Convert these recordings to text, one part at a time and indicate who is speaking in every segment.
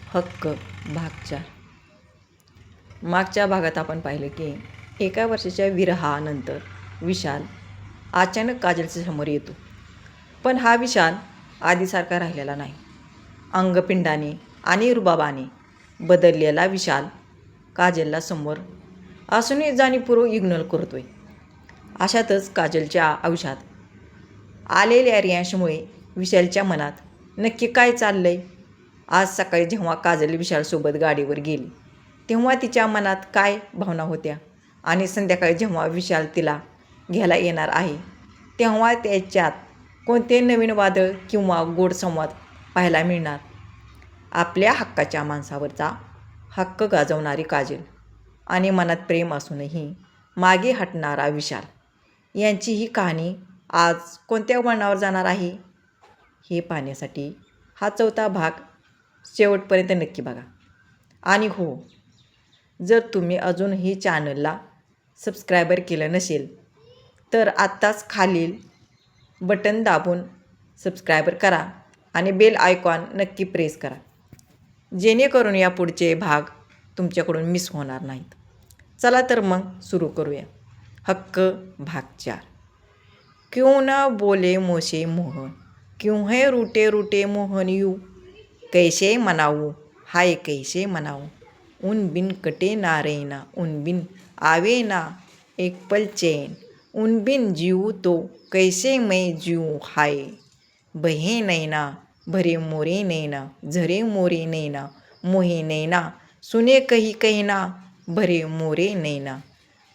Speaker 1: हक्क भाग 4. मागच्या भागात आपण पाहिलं की एका वर्षाच्या विरहानंतर विशाल अचानक काजलच्या समोर येतो. पण हा विशाल आधीसारखा राहिलेला नाही. अंगपिंडाने आणि रुबाबाने बदललेला विशाल काजलला समोर असूनही जाणीवपूर्वक इग्नोर करतोय. अशातच काजलच्या आयुष्यात आलेल्या रियांशमुळे विशालच्या मनात नक्की काय चाललंय. आज सकाळी जेव्हा काजल विशालसोबत गाडीवर गेली तेव्हा तिच्या मनात काय भावना होत्या आणि संध्याकाळी जेव्हा विशाल तिला घ्यायला येणार आहे तेव्हा त्याच्यात कोणते नवीन वादळ किंवा गोड संवाद पाहायला मिळणार. आपल्या हक्काच्या माणसावरचा हक्क गाजवणारी काजल आणि मनात प्रेम असूनही मागे हटणारा विशाल यांची ही कहाणी आज कोणत्या वळणावर जाणार आहे हे पाहण्यासाठी हा 4था भाग शेवटपर्यंत नक्की बघा. आणि हो, जर तुम्ही अजूनही चॅनलला सबस्क्रायबर केलं नसेल तर आत्ताच खालील बटन दाबून सबस्क्रायबर करा आणि बेल आयकॉन नक्की प्रेस करा, जेणेकरून या पुढचे भाग तुमच्याकडून मिस होणार नाहीत. चला तर मग सुरू करूया. हक्क भाग 4. क्यों न बोले मोसे मोहन, क्यों है रूठे रूठे मोहन यू, कैसे मनाऊँ हाय कैसे मनाऊँ, उन बिन कटे ना रैना, उन बिन आवे ना एक पल चैन, उन बिन जीऊँ तो कैसे मैं जीऊँ हाय, बहे नैना भरे मोरे नैना, झरे मोरे नैना, मोहे नैना सुने कही कहना, भरे मोरे नैना.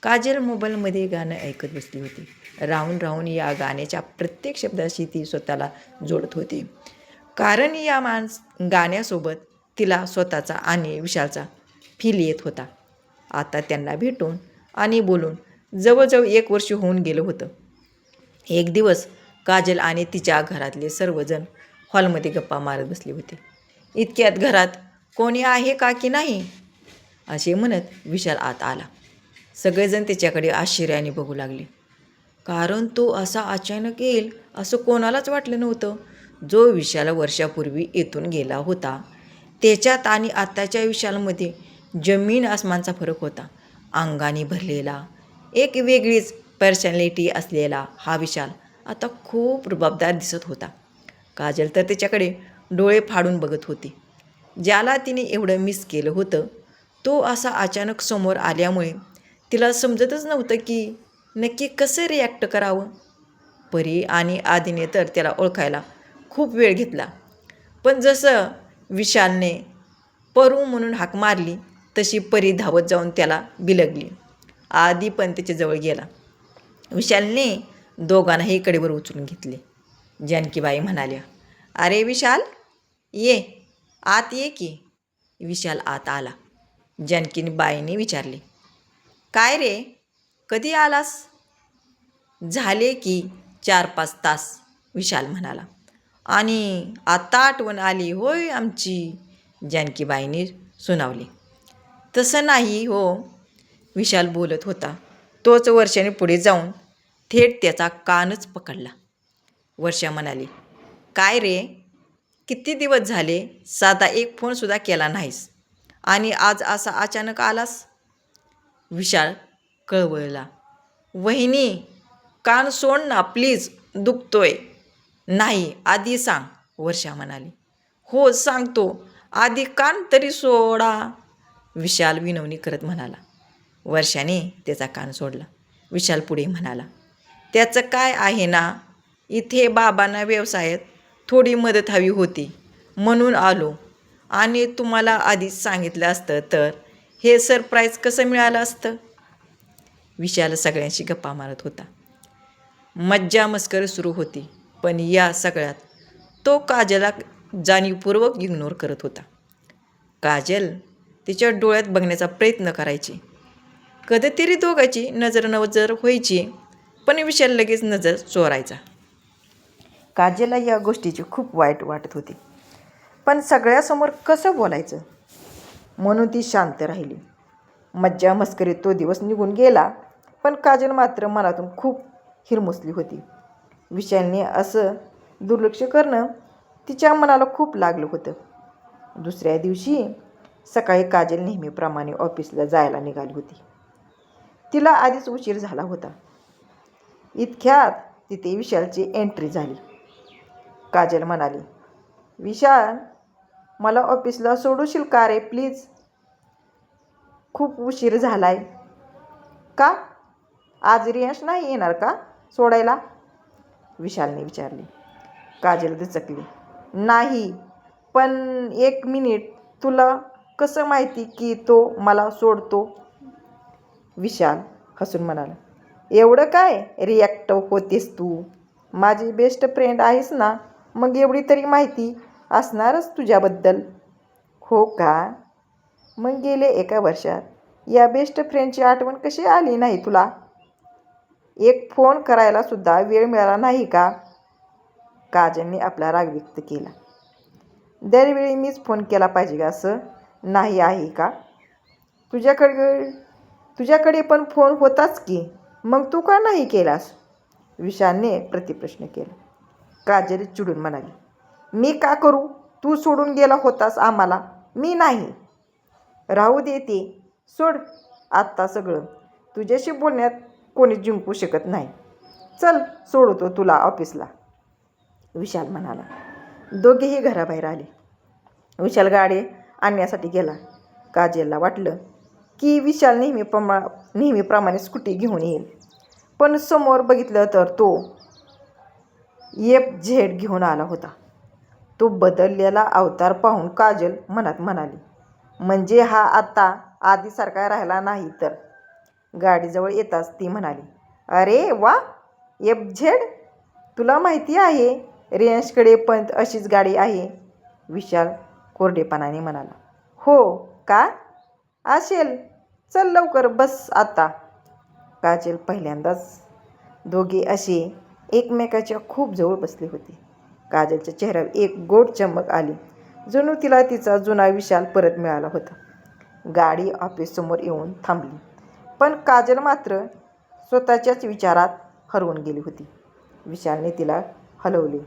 Speaker 1: काजल मोबाईलमध्ये गाणं ऐकत बसली होती. राहून राहून या गाण्याच्या प्रत्येक शब्दाशी ती स्वतःला जोडत होती, कारण या गाण्यासोबत तिला स्वतःचा आणि विशालचा फील येत होता. आता त्यांना भेटून आणि बोलून जवळजवळ 1 वर्ष होऊन गेलं होतं. एक दिवस काजल आणि तिच्या घरातले सर्वजण हॉलमध्ये गप्पा मारत बसले होते. इतक्यात घरात कोणी आहे का की नाही असे म्हणत विशाल आत आला. सगळेजण त्याच्याकडे आश्चर्याने बघू लागले, कारण तो असा अचानक येईल असं कोणालाच वाटलं नव्हतं. जो विशाल वर्षापूर्वी इथून गेला होता त्याच्यात आणि आत्ताच्या विशालमध्ये जमीन आसमानचा फरक होता. अंगाने भरलेला, एक वेगळीच पर्सनॅलिटी असलेला हा विशाल आता खूप रुबाबदार दिसत होता. काजल तर त्याच्याकडे डोळे फाडून बघत होती. ज्याला तिने एवढं मिस केलं होतं तो असा अचानक समोर आल्यामुळे तिला समजतच नव्हतं की नक्की कसं रिॲक्ट करावं. परी आणि आधीने तर त्याला ओळखायला खूप वेळ घेतला, पण जसं विशालने परू म्हणून हाक मारली तशी परी धावत जाऊन त्याला बिलगली. आधी पण त्याच्याजवळ गेला. विशालने दोघांनाही कडेवर उचलून घेतले. जानकीबाई म्हणाल्या, अरे विशाल, ये आत ये की. विशाल आत आला. जानकीबाईंनी विचारले, काय रे, कधी आलास? झाले की 4-5 तास, विशाल म्हणाला. आणि आता आठवण आली होय आमची, जानकीबाईंनी सुनावले. तसं नाही हो, विशाल बोलत होता. तोच वर्षाने पुढे जाऊन थेट त्याचा कानच पकडला. वर्षा म्हणाली, काय रे, किती दिवस झाले साधा एक फोनसुद्धा केला नाहीस आणि आज असा अचानक आलास. विशाल कळवळला. वहिनी, कान सोड ना प्लीज, दुखतोय. नाही, आधी सांग, वर्षा म्हणाली. हो सांगतो, आधी कान तरी सोडा, विशाल विनवणी करत म्हणाला. वर्षाने त्याचा कान सोडला. विशाल पुढे म्हणाला, त्याचं काय आहे ना, इथे बाबांना व्यवसायात थोडी मदत हवी होती म्हणून आलो, आणि तुम्हाला आधीच सांगितलं असतं तर हे सरप्राईज कसं मिळालं असतं. विशाल सगळ्यांशी गप्पा मारत होता. मज्जा मस्करी सुरू होती, पण या सगळ्यात तो काजलला जाणीवपूर्वक इग्नोर करत होता. काजल तिच्या डोळ्यात बघण्याचा प्रयत्न करायची. कधीतरी दोघांची नजर व्हायची, पण विशाल लगेच नजर चोरायचा. काजलला या गोष्टीची खूप वाईट वाटत होती, पण सगळ्यासमोर कसं बोलायचं म्हणून ती शांत राहिली. मज्जा मस्करीत तो दिवस निघून गेला, पण काजल मात्र मनातून खूप हिरमुसली होती. विशालने असं दुर्लक्ष करणं तिच्या मनाला खूप लागलं होतं. दुसऱ्या दिवशी सकाळी काजल नेहमीप्रमाणे ऑफिसला जायला निघाली होती. तिला आधीच उशीर झाला होता. इतक्यात तिथे विशालची एंट्री झाली. काजल म्हणाली, विशाल, मला ऑफिसला सोडूशील का रे प्लीज? खूप उशीर झालाय. का? आज रियांश नाही येणार का सोडायला? विशालने विचारले. काजल दचकली. नाही, पण 1 मिनिट, तुला कसं माहिती की तो मला सोडतो? विशाल हसून म्हणाला, एवढं काय रिॲक्ट होतेस तू? माझी बेस्ट फ्रेंड आहेस ना, मग एवढी तरी माहिती असणारच तुझ्याबद्दल. हो का? मग गेले 1 वर्षात या बेस्ट फ्रेंडची आठवण कशी आली नाही तुला? एक फोन करायला सुद्धा वेळ मिळाला नाही का? काजलने आपला राग व्यक्त केला. दरवेळी मीच फोन केला पाहिजे का असं नाही आहे का? तुझ्याकडे पण फोन होताच की, मग तू का नाही केलास? विशालने प्रतिप्रश्न केला. काजल चिडून म्हणाली, मी का करू? तू सोडून गेला होतास आम्हाला, मी नाही. राहू दे ते, सोड आत्ता सगळं. तुझ्याशी बोलण्यात कोणी जिंकू शकत नाही. चल सोडतो तुला ऑफिसला, विशाल म्हणाला. दोघेही घराबाहेर आले. विशाल गाडी आणण्यासाठी गेला. काजलला वाटलं की विशाल नेहमीप्रमाणे स्कूटी घेऊन येईल, पण समोर बघितलं तर तो FZ घेऊन आला होता. तो बदललेला अवतार पाहून काजल मनात म्हणाली, म्हणजे हा आता आधीसारखा राहिला नाही तर. गाडीजवळ येताच ती म्हणाली, अरे वा FZ, तुला माहिती आहे रियांशकडे पण अशीच गाडी आहे? विशाल कोरडेपणाने म्हणाला. हो का? असेल, चल लवकर बस आता. काजल पहिल्यांदाच दोघे असे एकमेकाच्या खूप जवळ बसले होते. काजलच्या चेहऱ्यावर एक गोड चमक आली, जणू तिला तिचा जुना विशाल परत मिळाला होता. गाडी ऑफिससमोर येऊन थांबली, पण काजल मात्र स्वतःच्याच विचारात हरवून गेली होती. विशालने तिला हलवले.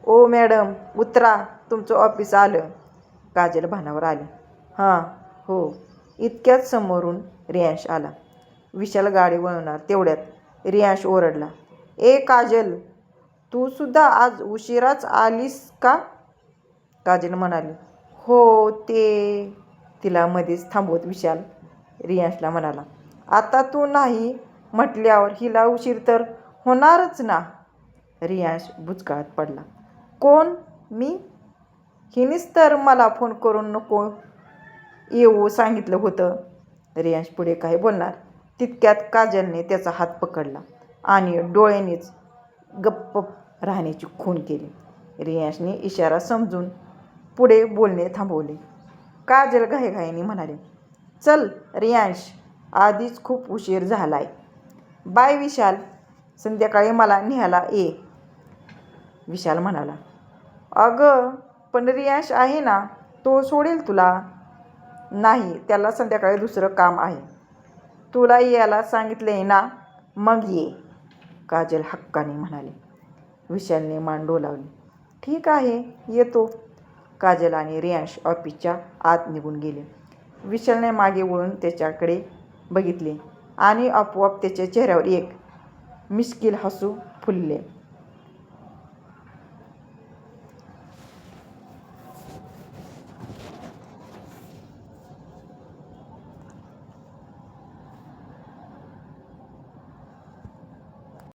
Speaker 1: ओ मॅडम, उतरा, तुमचं ऑफिस आलं. काजल भानावर आली. हां हो. इतक्यात समोरून रियांश आला. विशाल गाडी वळवणार तेवढ्यात रियांश ओरडला, ए काजल, तू सुद्धा आज उशिराच आलीस का? काजल म्हणाली, हो ते. तिला मध्येच थांबवत विशाल रियांशला म्हणाला, आता तू नाही म्हटल्यावर हिला उशीर तर होणारच ना. रियांश बुचकळ्यात पडला. कोण? मी? हिनेच तर मला फोन करून नको येऊ सांगितलं होतं. रियांश पुढे काय बोलणार तितक्यात काजलने त्याचा हात पकडला आणि डोळ्यांनीच गप्प राहण्याची खूण केली. रियांशने इशारा समजून पुढे बोलणे थांबवले. काजल घाईघाईने म्हणाली, चल रियांश, आधीच खूप उशीर झालाय. बाय विशाल, संध्याकाळी मला न्यायला ये. विशाल म्हणाला, अगं पण रियांश आहे ना, तो सोडेल तुला. नाही, त्याला संध्याकाळी दुसरं काम आहे. तुला यायला सांगितलंय ना, मग ये, काजल हक्काने म्हणाली. विशालने मान डोलावली. ठीक आहे, येतो. काजल आणि रियांश ऑफिसच्या आत निघून गेले. विशालने मागे वळून त्याच्याकडे बघितले आणि आपोआप त्याच्या चेहऱ्यावर एक मिश्किल हसू फुलले.